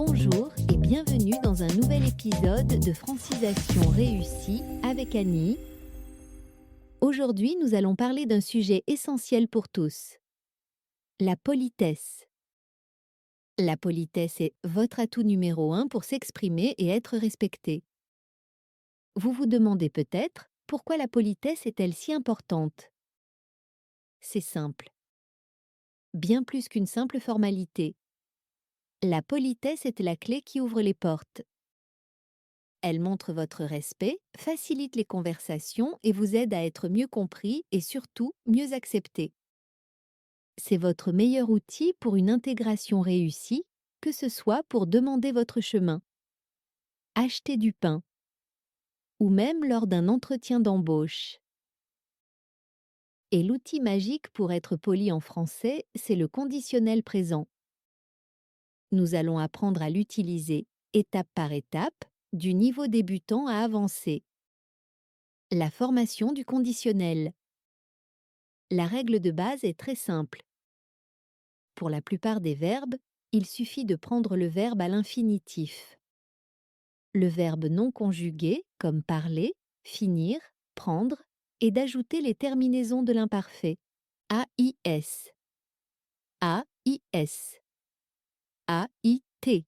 Bonjour et bienvenue dans un nouvel épisode de Francisation réussie avec Annie. Aujourd'hui, nous allons parler d'un sujet essentiel pour tous, la politesse. La politesse est votre atout numéro 1 pour s'exprimer et être respecté. Vous vous demandez peut-être pourquoi la politesse est-elle si importante? C'est simple. Bien plus qu'une simple formalité. La politesse est la clé qui ouvre les portes. Elle montre votre respect, facilite les conversations et vous aide à être mieux compris et surtout mieux accepté. C'est votre meilleur outil pour une intégration réussie, que ce soit pour demander votre chemin, acheter du pain ou même lors d'un entretien d'embauche. Et l'outil magique pour être poli en français, c'est le conditionnel présent. Nous allons apprendre à l'utiliser étape par étape, du niveau débutant à avancé. La formation du conditionnel. La règle de base est très simple. Pour la plupart des verbes, il suffit de prendre le verbe à l'infinitif. Le verbe non conjugué, comme parler, finir, prendre, et d'ajouter les terminaisons de l'imparfait. AIS, AIS, AIT,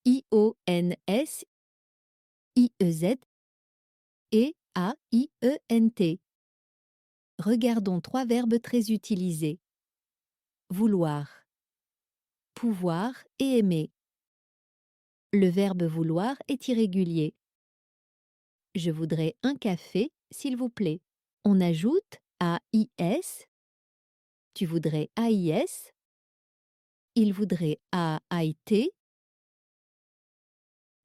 IONS, IEZ et AIENT. Regardons 3 verbes très utilisés. Vouloir, pouvoir et aimer. Le verbe vouloir est irrégulier. Je voudrais un café, s'il vous plaît. On ajoute AIS. Tu voudrais AIS. Il voudrait AIT.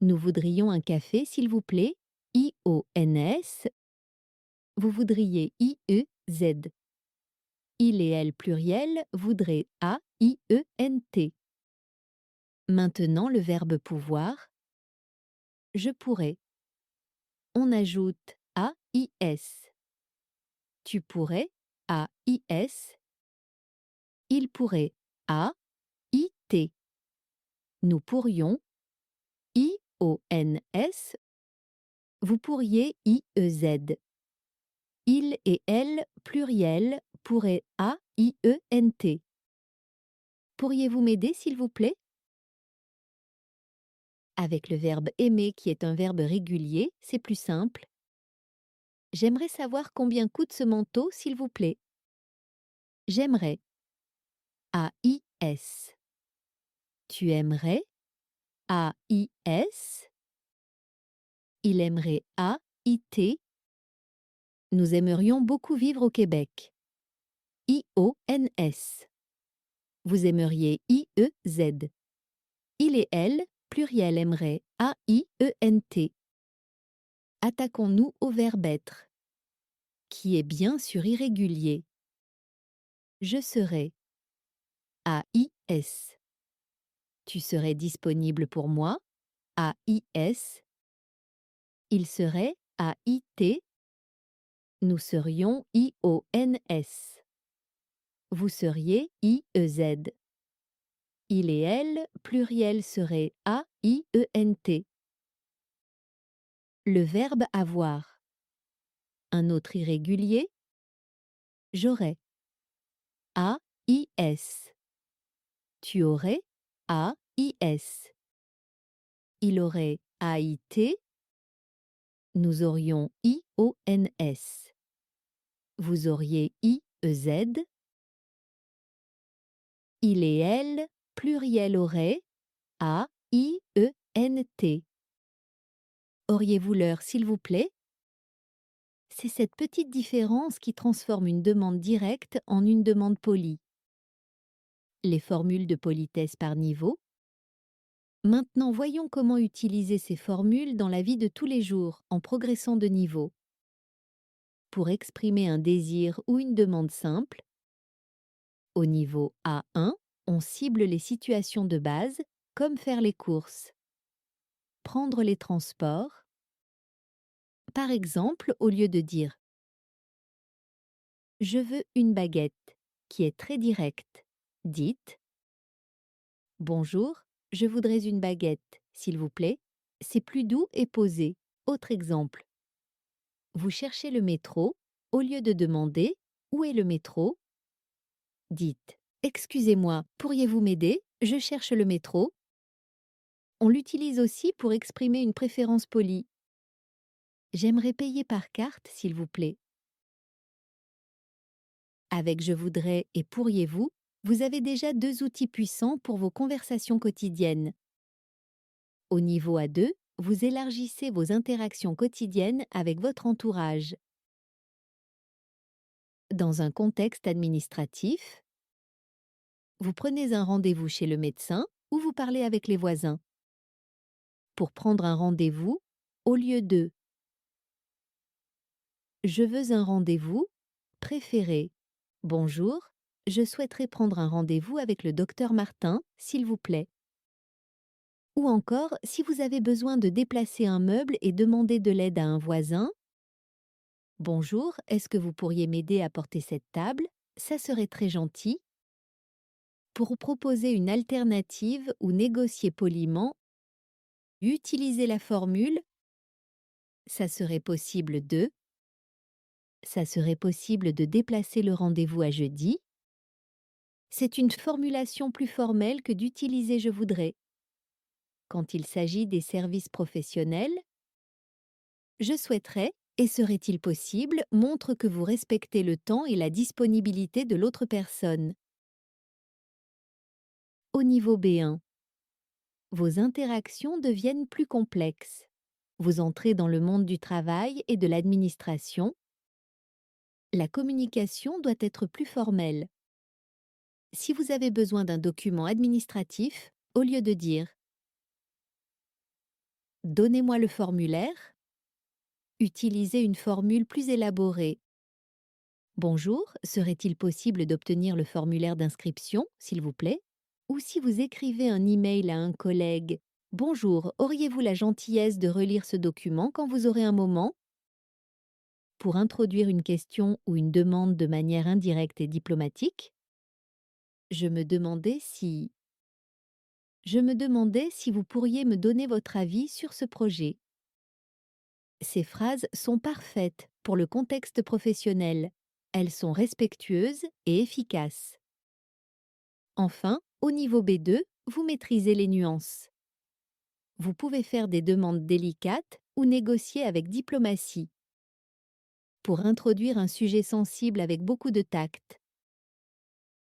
Nous voudrions un café, s'il vous plaît. IONS. Vous voudriez IEZ. Il et elle pluriel voudraient AIENT. Maintenant le verbe pouvoir. Je pourrais. On ajoute AIS. Tu pourrais AIS. Il pourrait AIT. Nous pourrions IONS. Vous pourriez IEZ. Il et elle pluriel pourraient AIENT. Pourriez-vous m'aider, s'il vous plaît? Avec le verbe aimer qui est un verbe régulier, c'est plus simple. J'aimerais savoir combien coûte ce manteau, s'il vous plaît. J'aimerais. AIS. Tu aimerais. AIS. Il aimerait AIT. Nous aimerions beaucoup vivre au Québec. IONS. Vous aimeriez IEZ. Il et elle, pluriel aimerait AIENT. Attaquons-nous au verbe être, qui est bien sûr irrégulier. Je serai. AIS. Tu serais disponible pour moi. AIS. Il serait AIT. Nous serions IONS. Vous seriez IEZ. Il et elle, pluriel serait AIENT. Le verbe avoir. Un autre irrégulier. J'aurais. AIS. Tu aurais. AIS. Il aurait AIT. Nous aurions IONS. Vous auriez IEZ. Il et elle, pluriel aurait, AIENT. Auriez-vous l'heure, s'il vous plaît? C'est cette petite différence qui transforme une demande directe en une demande polie. Les formules de politesse par niveau. Maintenant, voyons comment utiliser ces formules dans la vie de tous les jours en progressant de niveau. Pour exprimer un désir ou une demande simple, au niveau A1, on cible les situations de base, comme faire les courses, prendre les transports. Par exemple, au lieu de dire « Je veux une baguette », qui est très direct, dites « Bonjour, Je voudrais une baguette, s'il vous plaît. C'est plus doux et posé. Autre exemple. Vous cherchez le métro. Au lieu de demander où est le métro, dites excusez-moi, pourriez-vous m'aider? Je cherche le métro. On l'utilise aussi pour exprimer une préférence polie. J'aimerais payer par carte, s'il vous plaît. Avec je voudrais et pourriez-vous, vous avez déjà deux outils puissants pour vos conversations quotidiennes. Au niveau A2, vous élargissez vos interactions quotidiennes avec votre entourage. Dans un contexte administratif, vous prenez un rendez-vous chez le médecin ou vous parlez avec les voisins. Pour prendre un rendez-vous, au lieu de je veux un rendez-vous, préférez bonjour, je souhaiterais prendre un rendez-vous avec le docteur Martin, s'il vous plaît. Ou encore, si vous avez besoin de déplacer un meuble et demander de l'aide à un voisin, bonjour, est-ce que vous pourriez m'aider à porter cette table? Ça serait très gentil. Pour proposer une alternative ou négocier poliment, utilisez la formule ça serait possible de, ça serait possible de déplacer le rendez-vous à jeudi. C'est une formulation plus formelle que d'utiliser je voudrais. Quand il s'agit des services professionnels, je souhaiterais et serait-il possible montre que vous respectez le temps et la disponibilité de l'autre personne. Au niveau B1, vos interactions deviennent plus complexes. Vous entrez dans le monde du travail et de l'administration. La communication doit être plus formelle. Si vous avez besoin d'un document administratif, au lieu de dire « Donnez-moi le formulaire », utilisez une formule plus élaborée. Bonjour, serait-il possible d'obtenir le formulaire d'inscription, s'il vous plaît? Ou si vous écrivez un email à un collègue, bonjour, auriez-vous la gentillesse de relire ce document quand vous aurez un moment? Pour introduire une question ou une demande de manière indirecte et diplomatique, je me demandais si vous pourriez me donner votre avis sur ce projet. Ces phrases sont parfaites pour le contexte professionnel. Elles sont respectueuses et efficaces. Enfin, au niveau B2, vous maîtrisez les nuances. Vous pouvez faire des demandes délicates ou négocier avec diplomatie. Pour introduire un sujet sensible avec beaucoup de tact,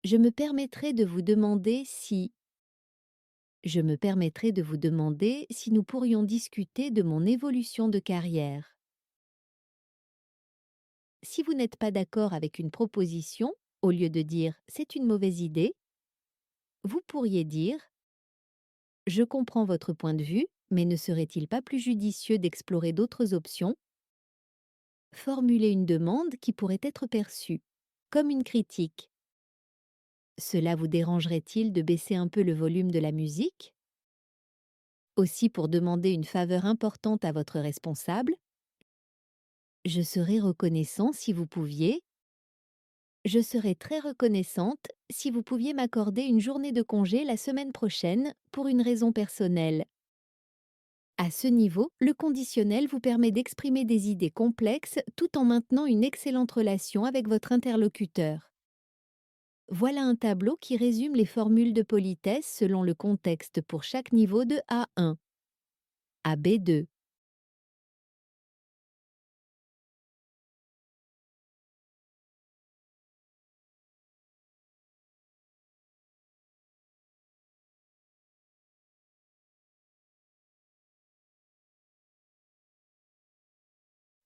je me permettrai de vous demander si nous pourrions discuter de mon évolution de carrière. Si vous n'êtes pas d'accord avec une proposition, au lieu de dire c'est une mauvaise idée, vous pourriez dire je comprends votre point de vue, mais ne serait-il pas plus judicieux d'explorer d'autres options? Formuler une demande qui pourrait être perçue comme une critique. Cela vous dérangerait-il de baisser un peu le volume de la musique? Aussi pour demander une faveur importante à votre responsable, je serais reconnaissant si vous pouviez. Je serais très reconnaissante si vous pouviez m'accorder une journée de congé la semaine prochaine pour une raison personnelle. À ce niveau, le conditionnel vous permet d'exprimer des idées complexes tout en maintenant une excellente relation avec votre interlocuteur. Voilà un tableau qui résume les formules de politesse selon le contexte pour chaque niveau de A1 à B2.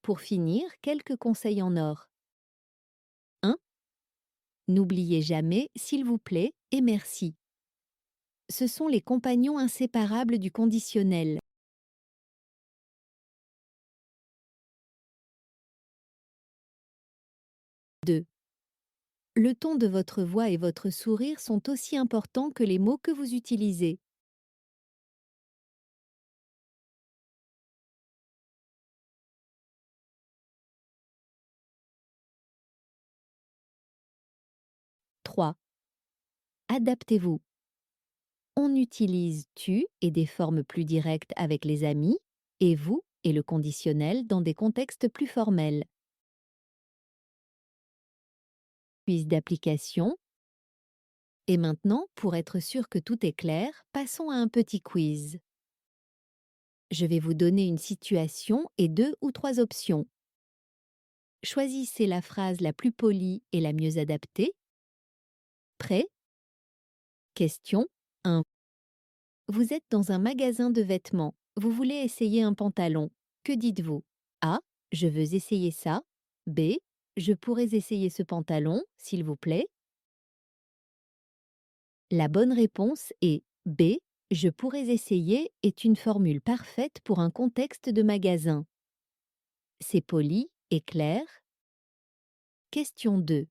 Pour finir, quelques conseils en or. 1. N'oubliez jamais, s'il vous plaît, et merci. Ce sont les compagnons inséparables du conditionnel. 2. Le ton de votre voix et votre sourire sont aussi importants que les mots que vous utilisez. 3. Adaptez-vous. On utilise tu et des formes plus directes avec les amis, et vous et le conditionnel dans des contextes plus formels. Quiz d'application. Et maintenant, pour être sûr que tout est clair, passons à un petit quiz. Je vais vous donner une situation et 2 ou 3 options. Choisissez la phrase la plus polie et la mieux adaptée. Prêt? Question 1. Vous êtes dans un magasin de vêtements. Vous voulez essayer un pantalon. Que dites-vous? A. Je veux essayer ça. B. Je pourrais essayer ce pantalon, s'il vous plaît. La bonne réponse est B. Je pourrais essayer est une formule parfaite pour un contexte de magasin. C'est poli et clair. Question 2.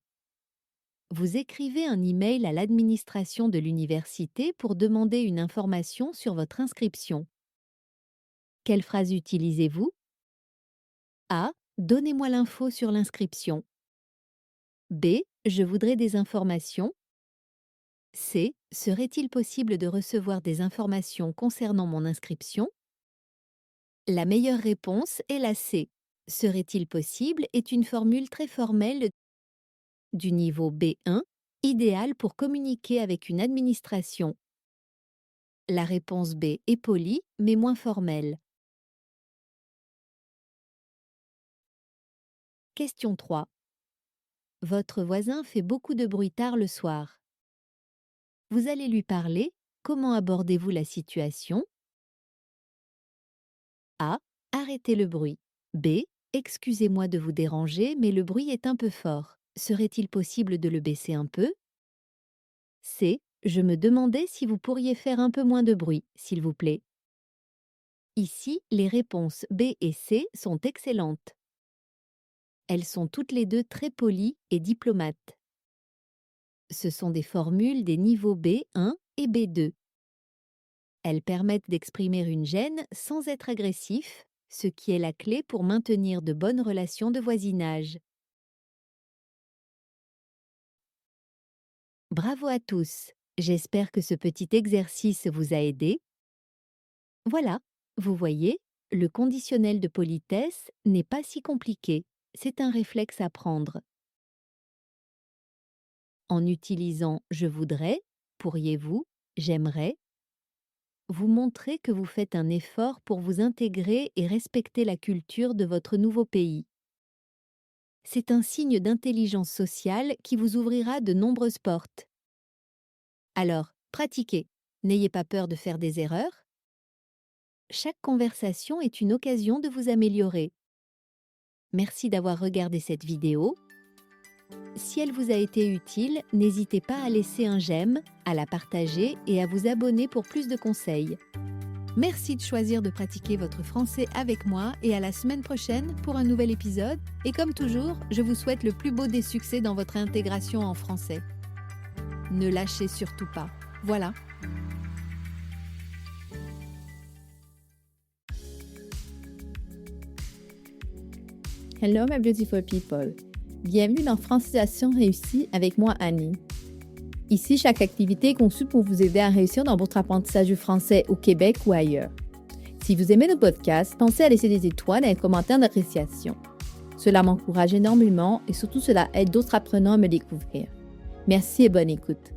Vous écrivez un email à l'administration de l'université pour demander une information sur votre inscription. Quelle phrase utilisez-vous? A. Donnez-moi l'info sur l'inscription. B. Je voudrais des informations. C. Serait-il possible de recevoir des informations concernant mon inscription? La meilleure réponse est la C. Serait-il possible est une formule très formelle du niveau B1, idéale pour communiquer avec une administration. La réponse B est polie, mais moins formelle. Question 3. Votre voisin fait beaucoup de bruit tard le soir. Vous allez lui parler. Comment abordez-vous la situation? A. Arrêtez le bruit. B. Excusez-moi de vous déranger, mais le bruit est un peu fort. Serait-il possible de le baisser un peu? C. Je me demandais si vous pourriez faire un peu moins de bruit, s'il vous plaît. Ici, les réponses B et C sont excellentes. Elles sont toutes les deux très polies et diplomates. Ce sont des formules des niveaux B1 et B2. Elles permettent d'exprimer une gêne sans être agressif, ce qui est la clé pour maintenir de bonnes relations de voisinage. Bravo à tous! J'espère que ce petit exercice vous a aidé. Voilà, vous voyez, le conditionnel de politesse n'est pas si compliqué. C'est un réflexe à prendre. En utilisant « je voudrais »,« pourriez-vous »,« j'aimerais », vous montrez que vous faites un effort pour vous intégrer et respecter la culture de votre nouveau pays. C'est un signe d'intelligence sociale qui vous ouvrira de nombreuses portes. Alors, pratiquez. N'ayez pas peur de faire des erreurs. Chaque conversation est une occasion de vous améliorer. Merci d'avoir regardé cette vidéo. Si elle vous a été utile, n'hésitez pas à laisser un j'aime, à la partager et à vous abonner pour plus de conseils. Merci de choisir de pratiquer votre français avec moi et à la semaine prochaine pour un nouvel épisode. Et comme toujours, je vous souhaite le plus beau des succès dans votre intégration en français. Ne lâchez surtout pas. Voilà. Hello my beautiful people. Bienvenue dans Francisation réussie avec moi Annie. Ici, chaque activité est conçue pour vous aider à réussir dans votre apprentissage du français au Québec ou ailleurs. Si vous aimez nos podcasts, pensez à laisser des étoiles et un commentaire d'appréciation. Cela m'encourage énormément et surtout cela aide d'autres apprenants à me découvrir. Merci et bonne écoute.